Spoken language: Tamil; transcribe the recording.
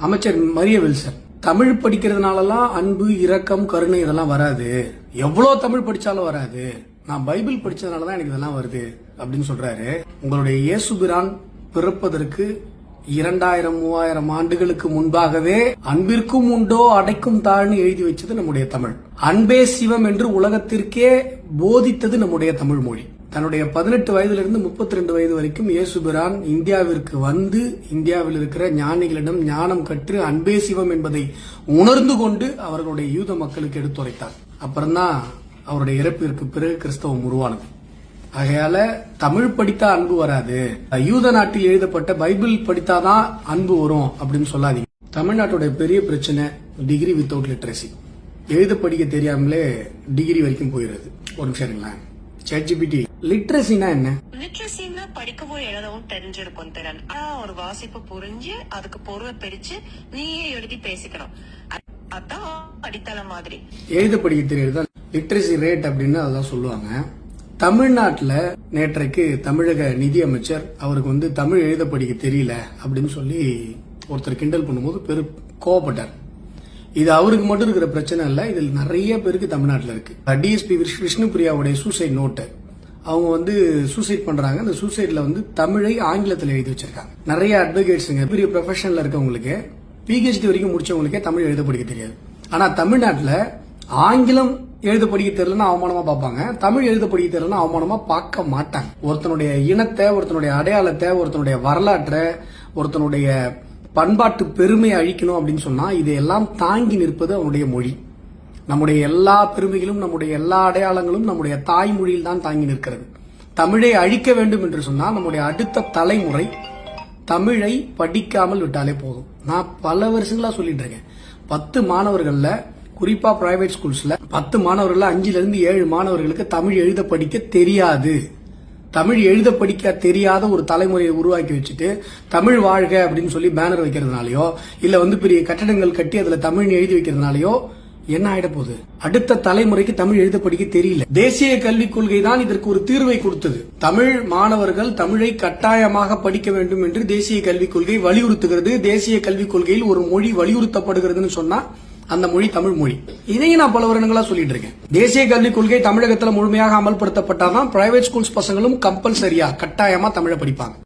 அமைச்சர் மரிய வில்சன், தமிழ் படிக்கிறதுனாலலாம் அன்பு, இரக்கம், கருணை இதெல்லாம் வராது. எவ்வளவு தமிழ் படிச்சாலும் வராது. நான் பைபிள் படிச்சதுனாலதான் எனக்கு இதெல்லாம் வருது அப்படின்னு சொல்றாரு. உங்களுடைய இயேசுபிரான் பிறப்பதற்கு 2000-3000 ஆண்டுகளுக்கு முன்பாகவே அன்பிற்கும் உண்டோ அடைக்கும் தாழ்னு எழுதி வச்சது நம்முடைய தமிழ். அன்பே சிவம் என்று உலகத்திற்கே போதித்தது நம்முடைய தமிழ் மொழி. தன்னுடைய 18 வயதிலிருந்து 32 வயது வரைக்கும் இயேசுபிரான் இந்தியாவிற்கு வந்து இந்தியாவில் இருக்கிற ஞானிகளிடம் ஞானம் கற்று அன்பே சிவம் என்பதை உணர்ந்து கொண்டு அவர்களுடைய யூத மக்களுக்கு எடுத்துரைத்தார். அப்புறம்தான் அவருடைய இறப்பிற்கு பிறகு கிறிஸ்தவம் உருவானது. ஆகையால தமிழ் படித்தா அன்பு வராது, யூத நாட்டில் எழுதப்பட்ட பைபிள் படித்தாதான் அன்பு வரும் அப்படின்னு சொல்லாதீங்க. தமிழ்நாட்டுடைய பெரிய பிரச்சனை டிகிரி வித்தவுட் லிட்ரஸி. எழுத படிக்க தெரியாமலே டிகிரி வரைக்கும் போயிடுறது. ஒரு நிமிஷம் இருங்களேன். ChatGPT, லிட்ரஸினா என்ன? லிட்ரஸின்னா படிக்கவும் எழுதவும் தெரிஞ்சிருக்கும் திறன். ஆனா ஒரு வாசிப்பு புரிஞ்சு அதுக்கு பொருளை பிரிச்சு நீயே எழுதி பேசிக்கணும். அதான் அடித்தளம் மாதிரி. எழுத படிக்க தெரியுது லிட்ரஸி ரேட் அப்படின்னு அதான் சொல்லுவாங்க. தமிழ்நாட்டில் நேற்றைக்கு தமிழக நிதி அமைச்சர் அவருக்கு தமிழ் எழுத படிக்க தெரியல அப்படின்னு சொல்லி ஒருத்தர் கிண்டல் பண்ணும்போது கோவப்பட்டார். இது அவருக்கு மட்டும் இருக்கிற பிரச்சனை இல்ல, இதில் நிறைய பேருக்கு தமிழ்நாட்டில் இருக்கு. டிஎஸ்பி விஷ்ணுபிரியாவுடைய சூசைட் நோட்டு அவங்க சூசைட் பண்றாங்க. அந்த சூசைட்ல தமிழை ஆங்கிலத்தில் எழுதி வச்சிருக்காங்க. நிறைய அட்வொகேட்ஸுங்க, பெரிய ப்ரொஃபஷனல்ல இருக்கவங்களுக்கு, PhD வரைக்கும் முடிச்சவங்களுக்கே தமிழ் எழுத படிக்க தெரியாது. ஆனா தமிழ்நாட்டில் ஆங்கிலம் எழுத படிக்க தெரியலன்னா அவமானமா பார்ப்பாங்க, தமிழ் எழுத படிக்க தெரியலன்னா அவமானமா பார்க்க மாட்டாங்க. ஒருத்தனுடைய இனத்தை, ஒருத்தனுடைய அடையாளத்தை, ஒருத்தனுடைய வரலாற்றை, ஒருத்தனுடைய பண்பாட்டு பெருமையை அழிக்கணும் அப்படின்னு சொன்னா இதையெல்லாம் தாங்கி நிற்பது அவனுடைய மொழி. நம்முடைய எல்லா பெருமைகளும், நம்முடைய எல்லா அடையாளங்களும் நம்முடைய தாய்மொழியில் தான் தாங்கி நிற்கிறது. தமிழை அழிக்க வேண்டும் என்று சொன்னால் நம்முடைய அடுத்த தலைமுறை தமிழை படிக்காமல் விட்டாலே போதும். நான் பல வருஷங்களா சொல்லிட்டு இருக்கேன். 10 மாணவர்கள்ல, குறிப்பா பிரைவேட் ஸ்கூல்ஸ்ல 10 மாணவர்கள் 5-7 மாணவர்களுக்கு தமிழ் எழுத படிக்க தெரியாது. தமிழ் எழுத படிக்க தெரியாத ஒரு தலைமுறையை உருவாக்கி வச்சுட்டு தமிழ் வாழ்க அப்படின்னு சொல்லி பேனர் வைக்கிறதுனாலயோ இல்ல பெரிய கட்டடங்கள் கட்டி அதுல தமிழ் எழுதி வைக்கிறதுனாலயோ என்ன ஆயிட போகுது? அடுத்த தலைமுறைக்கு தமிழ் எழுத படிக்க தெரியல. தேசிய கல்விக் கொள்கை தான் இதற்கு ஒரு தீர்வை கொடுத்தது. தமிழ் மாணவர்கள் தமிழை கட்டாயமாக படிக்க வேண்டும் என்று தேசிய கல்விக் கொள்கை வலியுறுத்துகிறது. தேசிய கல்விக் கொள்கையில் ஒரு மொழி வலியுறுத்தப்படுகிறதுன்னு சொன்னா அந்த மொழி தமிழ் மொழி. இதையும் நான் பல வருடங்களா சொல்லிட்டு இருக்கேன். தேசிய கல்விக் கொள்கை தமிழகத்தில் முழுமையாக அமல்படுத்தப்பட்டாதான் பிரைவேட் ஸ்கூல்ஸ் பசங்களும் கம்பல்சரியா கட்டாயமா தமிழை படிப்பாங்க.